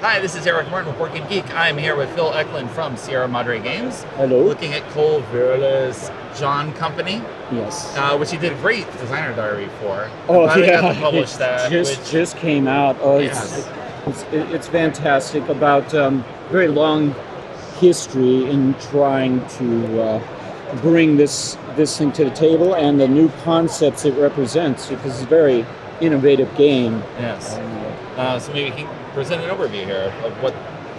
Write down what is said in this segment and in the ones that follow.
Hi, this is Eric Martin with Board Game Geek. I'm here with Phil Eklund from Sierra Madre Games. Hello. Looking at Cole Verla's John Company. Yes. Which he did a great designer diary for. Oh, I yeah. got to publish that. Just came out. Oh, yes. It's fantastic about very long history in trying to bring this thing to the table and the new concepts it represents, because it's a very innovative game. Yes. So maybe we can present an overview here of what.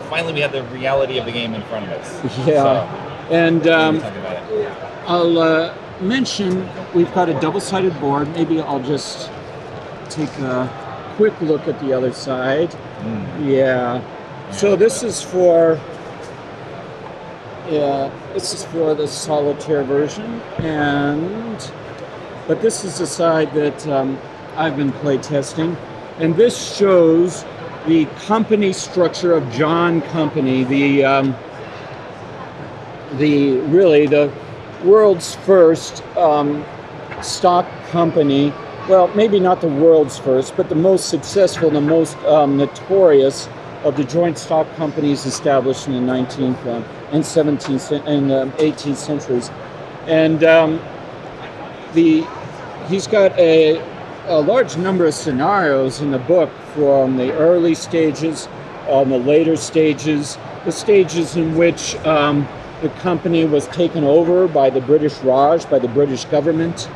Finally, we have the reality of the game in front of us. Yeah. So, and talk about it. I'll mention we've got a double-sided board. Maybe I'll just take a quick look at the other side. Yeah. So this is for the solitaire version, but this is the side that I've been play testing, and this shows the company structure of John Company, the world's first stock company. Well, maybe not the world's first, but the most successful, the most notorious of the joint stock companies established in the 19th and 17th and 18th centuries. And he's got a large number of scenarios in the book, from the early stages, the later stages, the stages in which the company was taken over by the British Raj, by the British government,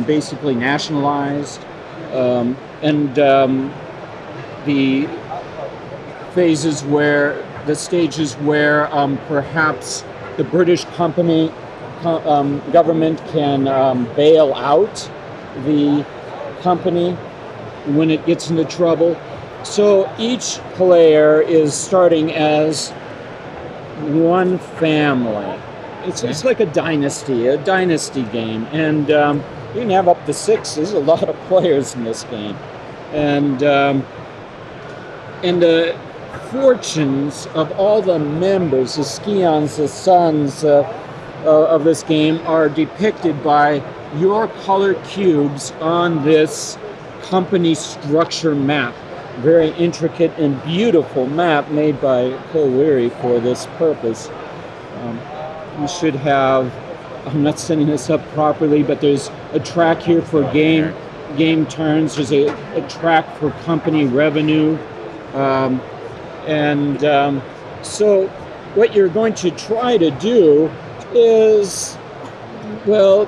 basically nationalized, and the phases where, the stages where perhaps the British company government can bail out the company when it gets into trouble. So each player is starting as one family. It's like a dynasty game, and you can have up to 6. There's a lot of players in this game, and the fortunes of all the members, the scions, the sons of this game, are depicted by your colored cubes on this company structure map. Very intricate and beautiful map made by Cole Weary for this purpose. You should have, I'm not setting this up properly, but there's a track here for game turns. There's a track for company revenue. So what you're going to try to do is, well,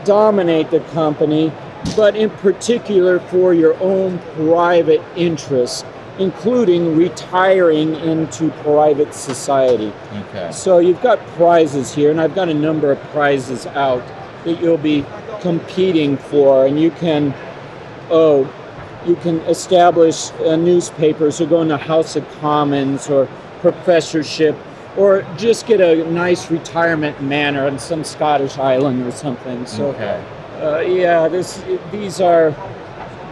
dominate the company, but in particular for your own private interests, including retiring into private society. Okay. So you've got prizes here, and I've got a number of prizes out that you'll be competing for, and you can establish newspapers, or go into House of Commons, or professorship, or just get a nice retirement manor on some Scottish island or something. So, yeah,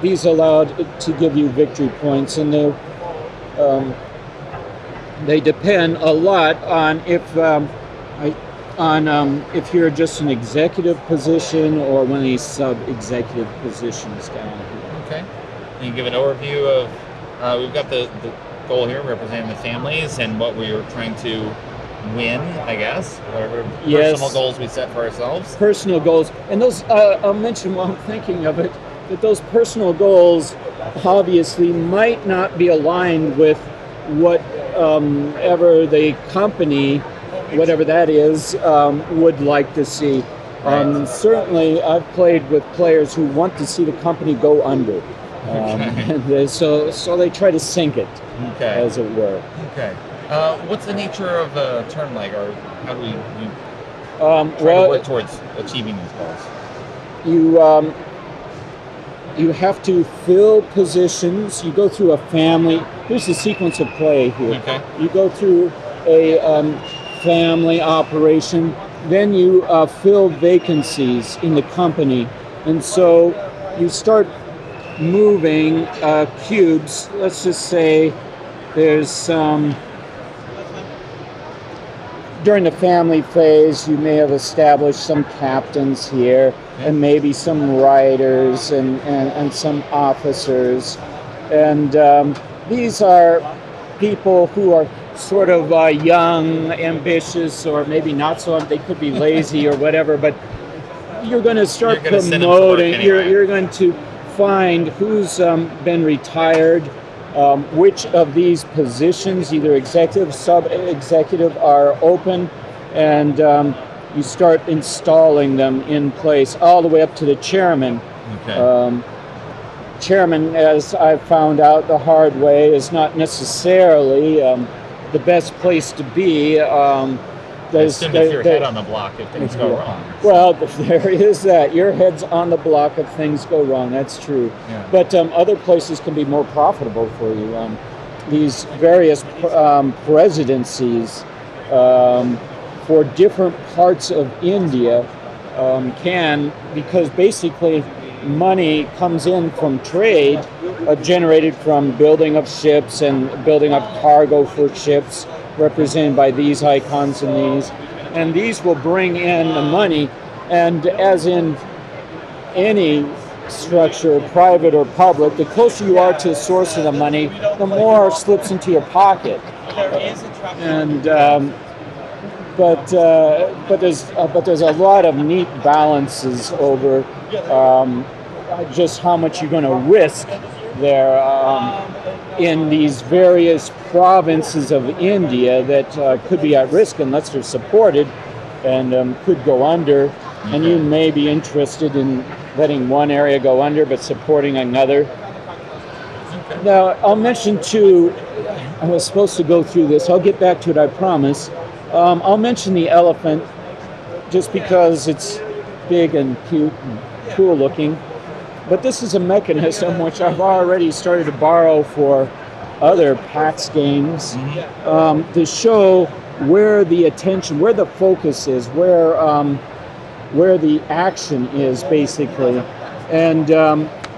these allowed to give you victory points, and they depend a lot on if you're just an executive position or one of these sub-executive positions down here. Okay. You can give an overview of we've got the goal here representing the families and what we were trying to win, I guess, whatever personal goals we set for ourselves. Personal goals, and those I'll mention while I'm thinking of it, that those personal goals obviously might not be aligned with whatever the company, whatever that is, would like to see. Certainly, I've played with players who want to see the company go under. And so they try to sink it, as it were. Okay. What's the nature of a turn leg, or how do you try to work towards achieving these goals? You have to fill positions. You go through a family. Here's the sequence of play here. Okay. You go through a family operation. Then you fill vacancies in the company, and so you start moving cubes. Let's just say there's some, during the family phase, you may have established some captains here, and maybe some writers and some officers. And these are people who are sort of young, ambitious, or maybe not so. They could be lazy or whatever, but you're going to start promoting. Anyway. You're going to find who's been retired, which of these positions, either executive, sub-executive, are open, and you start installing them in place all the way up to the chairman. Okay. Chairman, as I found out the hard way, is not necessarily the best place to be. Assume if your head on the block if things go wrong. Well, there is that. Your head's on the block if things go wrong. That's true. Yeah. But other places can be more profitable for you. These various presidencies for different parts of India can, because basically money comes in from trade generated from building of ships and building of cargo for ships, represented by these icons and these will bring in the money, and as in any structure, private or public, the closer you are to the source of the money, the more slips into your pocket. And but there's a lot of neat balances over just how much you're going to risk there in these various provinces of India that could be at risk unless they're supported and could go under. Okay. And you may be interested in letting one area go under but supporting another. Okay. Now, I'll mention too, I was supposed to go through this. I'll get back to it, I promise. I'll mention the elephant just because it's big and cute and cool looking. But this is a mechanism which I've already started to borrow for other PAX games to show where the attention, where the focus is, where the action is, basically. And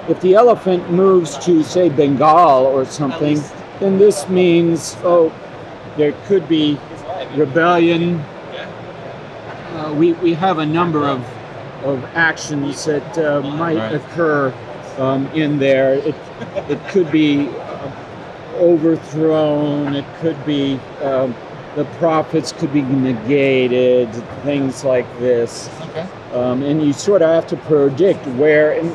if the elephant moves to, say, Bengal or something, then this means, oh, there could be rebellion. We have a number of actions that might occur in there. It could be overthrown. It could be the profits could be negated. Things like this. Okay. And you sort of have to predict where. And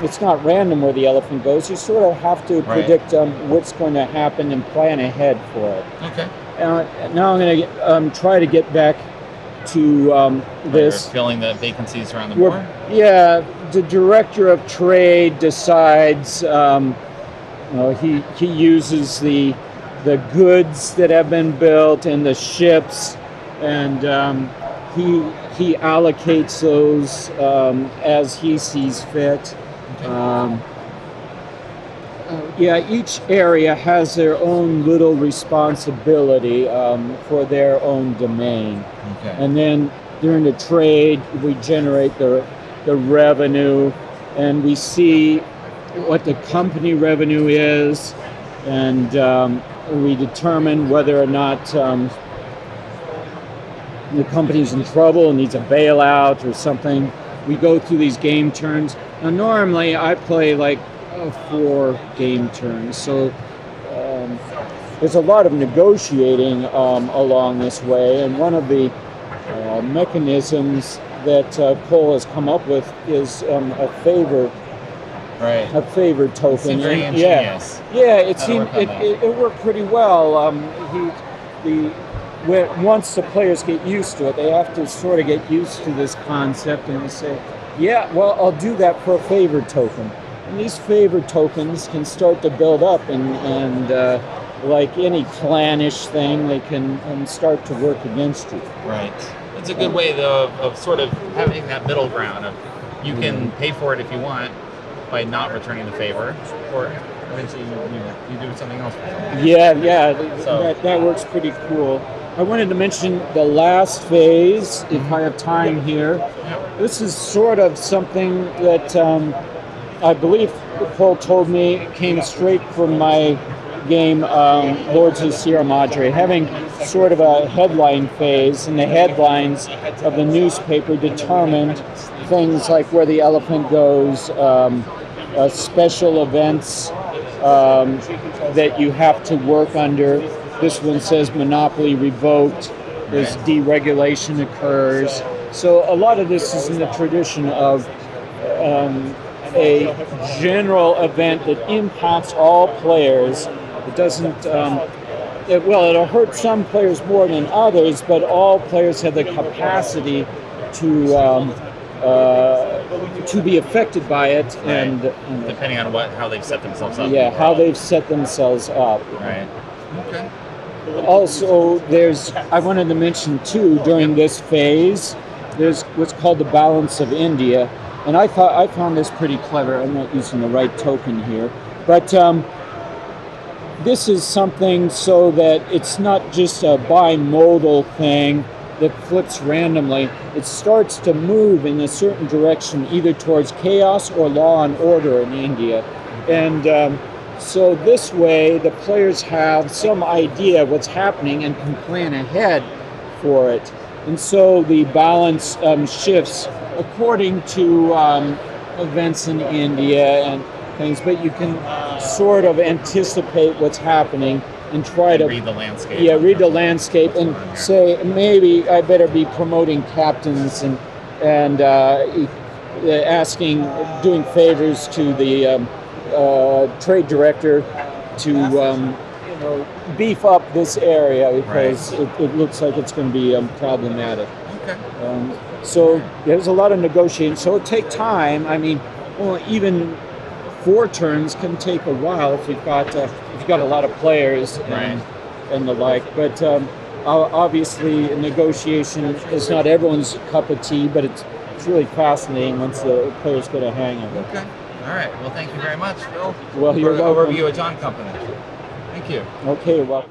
it's not random where the elephant goes. You sort of have to predict what's going to happen and plan ahead for it. Okay. Now I'm going to try to get back to this. Filling the vacancies around the board? Yeah, the director of trade decides, he uses the goods that have been built and the ships, and he allocates those as he sees fit. Okay. Each area has their own little responsibility for their own domain. Okay. And then during the trade, we generate the revenue, and we see what the company revenue is, and we determine whether or not the company's in trouble and needs a bailout or something. We go through these game turns. Now, normally I play like 4 game turns, so there's a lot of negotiating along this way, and one of the mechanisms that Cole has come up with is a favor token. Seems very ingenious. It worked pretty well. Once the players get used to it, they have to sort of get used to this concept, and they say, yeah, well, I'll do that for a favor token. And these favor tokens can start to build up, and like any clannish thing, they can start to work against you. Right. It's a good way, though, of sort of having that middle ground of you can pay for it if you want by not returning the favor, or eventually you do something else. So that works pretty cool. I wanted to mention the last phase, if I have time here. Yeah. This is sort of something that I believe Paul told me came straight from my game, Lords of the Sierra Madre, having sort of a headline phase, and the headlines of the newspaper determined things like where the elephant goes, special events, that you have to work under. This one says monopoly revoked. There's deregulation occurs. So a lot of this is in the tradition of a general event that impacts all players. It doesn't, it'll hurt some players more than others, but all players have the capacity to be affected by it, and depending on how they've set themselves up. Yeah, how they've set themselves up. Right. Okay. Also, I wanted to mention too, during this phase, there's what's called the balance of India, and I found this pretty clever. I'm not using the right token here, but this is something so that it's not just a bimodal thing that flips randomly. It starts to move in a certain direction, either towards chaos or law and order in India. And so this way, the players have some idea of what's happening and can plan ahead for it. And so the balance shifts according to events in India and things, but you can sort of anticipate what's happening and try to read the landscape. Yeah, read the landscape and say, maybe I better be promoting captains and asking, doing favors to the trade director to beef up this area because it looks like it's going to be problematic. Okay. So there's a lot of negotiating. So it takes time. I mean, even 4 turns can take a while if you've got a lot of players and the like. But obviously, negotiation is not everyone's cup of tea, but it's really fascinating once the players get a hang of it. Okay. All right. Well, thank you very much, Phil. Well, you're welcome. Overview of John Company. Thank you. Okay, well.